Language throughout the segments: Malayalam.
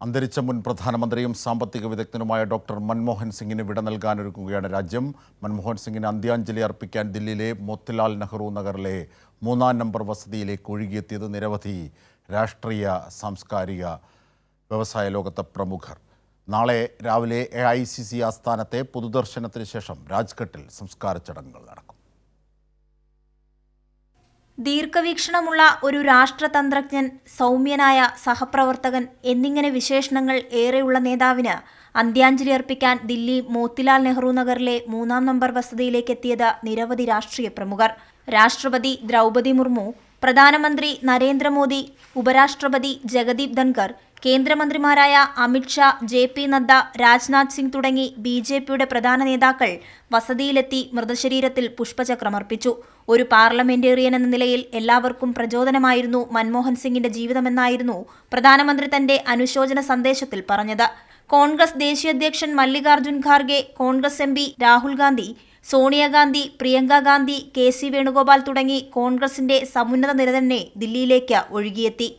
അന്തരിച്ച മുൻ പ്രധാനമന്ത്രിയും സാമ്പത്തിക വിദഗ്ധനുമായ ഡോക്ടർ മൻമോഹൻ സിംഗിന് വിട നൽകാനൊരുങ്ങുകയാണ് രാജ്യം. മൻമോഹൻ സിംഗിന് അന്ത്യാഞ്ജലി അർപ്പിക്കാൻ ദില്ലിയിലെ മോത്തിലാൽ നെഹ്റു നഗറിലെ 3-ാം നമ്പർ വസതിയിലേക്ക് ഒഴുകിയെത്തിയത് നിരവധി രാഷ്ട്രീയ, സാംസ്കാരിക, വ്യവസായ ലോകത്തെ പ്രമുഖർ. നാളെ രാവിലെ AICC ആസ്ഥാനത്തെ പൊതുദർശനത്തിന് ശേഷം രാജ്ഘട്ടിൽ സംസ്കാര ചടങ്ങുകൾ നടക്കും. ദീർഘവീക്ഷണമുള്ള ഒരു രാഷ്ട്രതന്ത്രജ്ഞൻ, സൗമ്യനായ സഹപ്രവർത്തകൻ എന്നിങ്ങനെ വിശേഷണങ്ങൾ ഏറെയുള്ള നേതാവിന് അന്ത്യാഞ്ജലി അർപ്പിക്കാൻ ദില്ലി മോത്തിലാൽ നെഹ്റു നഗറിലെ 3-ാം നമ്പർ വസതിയിലേക്ക് എത്തിയത് നിരവധി രാഷ്ട്രീയ പ്രമുഖർ. രാഷ്ട്രപതി ദ്രൗപദി മുർമു, പ്രധാനമന്ത്രി നരേന്ദ്രമോദി, ഉപരാഷ്ട്രപതി ജഗദീപ് ധൻകർ, കേന്ദ്രമന്ത്രിമാരായ അമിത് ഷാ, JP നദ്ദ, രാജ്നാഥ് സിംഗ് തുടങ്ങി BJPയുടെ പ്രധാന നേതാക്കൾ വസതിയിലെത്തി മൃതശരീരത്തിൽ പുഷ്പചക്രമർപ്പിച്ചു. ഒരു പാർലമെന്റേറിയൻ എന്ന നിലയിൽ എല്ലാവർക്കും പ്രചോദനമായിരുന്നു മൻമോഹൻ സിംഗിന്റെ ജീവിതമെന്നായിരുന്നു പ്രധാനമന്ത്രി തന്റെ അനുശോചന സന്ദേശത്തിൽ പറഞ്ഞത്. കോൺഗ്രസ് ദേശീയ അധ്യക്ഷൻ മല്ലികാർജുൻ ഖാർഗെ, കോൺഗ്രസ് MP രാഹുൽ ഗാന്ധി, സോണിയാഗാന്ധി, പ്രിയങ്ക ഗാന്ധി, KC വേണുഗോപാൽ തുടങ്ങി കോൺഗ്രസിന്റെ സമുന്നത നിര തന്നെ ദില്ലിയിലേക്ക് ഒഴുകിയെത്തി.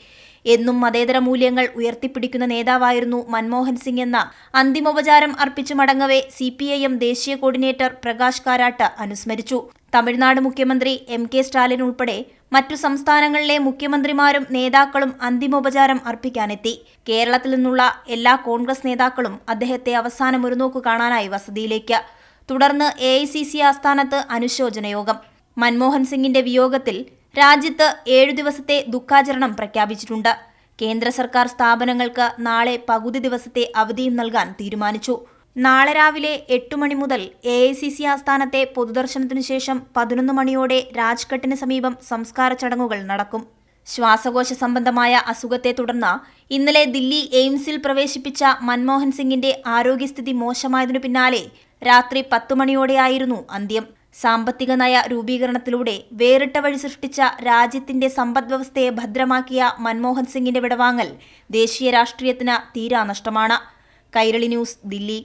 എന്നും മതേതര മൂല്യങ്ങൾ ഉയർത്തിപ്പിടിക്കുന്ന നേതാവായിരുന്നു മൻമോഹൻ സിംഗ് എന്ന അന്തിമോപചാരം അർപ്പിച്ചു മടങ്ങവെ CPIM ദേശീയ കോർഡിനേറ്റർ പ്രകാശ് കാരാട്ട് അനുസ്മരിച്ചു. തമിഴ്നാട് മുഖ്യമന്ത്രി MK സ്റ്റാലിൻ ഉൾപ്പെടെ മറ്റു സംസ്ഥാനങ്ങളിലെ മുഖ്യമന്ത്രിമാരും നേതാക്കളും അന്തിമോപചാരം അർപ്പിക്കാനെത്തി. കേരളത്തിൽ നിന്നുള്ള എല്ലാ കോൺഗ്രസ് നേതാക്കളും അദ്ദേഹത്തെ അവസാനം ഒരു നോക്കു കാണാനായി വസതിയിലേക്ക്. തുടർന്ന് AICC ആസ്ഥാനത്ത് അനുശോചന യോഗം. മൻമോഹൻ സിംഗിന്റെ വിയോഗത്തിൽ രാജ്യത്ത് 7 ദിവസത്തെ ദുഃഖാചരണം പ്രഖ്യാപിച്ചിട്ടുണ്ട്. കേന്ദ്ര സർക്കാർ സ്ഥാപനങ്ങൾക്ക് നാളെ പകുതി ദിവസത്തെ അവധിയും നൽകാൻ തീരുമാനിച്ചു. നാളെ രാവിലെ 8 മണി മുതൽ AICC ആസ്ഥാനത്തെ പൊതുദർശനത്തിനു ശേഷം 11 മണിയോടെ രാജ്ഘട്ടിന് സമീപം സംസ്കാര ചടങ്ങുകൾ നടക്കും. ശ്വാസകോശ സംബന്ധമായ അസുഖത്തെ തുടർന്ന് ഇന്നലെ ദില്ലി എയിംസിൽ പ്രവേശിപ്പിച്ച മൻമോഹൻ സിംഗിന്റെ ആരോഗ്യസ്ഥിതി മോശമായതിനു പിന്നാലെ രാത്രി 10 മണിയോടെയായിരുന്നു അന്ത്യം. സാമ്പത്തിക നയ രൂപീകരണത്തിലൂടെ വേറിട്ട വഴി സൃഷ്ടിച്ച രാജ്യത്തിന്റെ സമ്പദ്വ്യവസ്ഥയെ ഭദ്രമാക്കിയ മൻമോഹൻ സിംഗിന്റെ വിടവാങ്ങൽ ദേശീയ രാഷ്ട്രീയത്തിന് തീരാനഷ്ടമാണ്. കൈരളി ന്യൂസ്, ദില്ലി.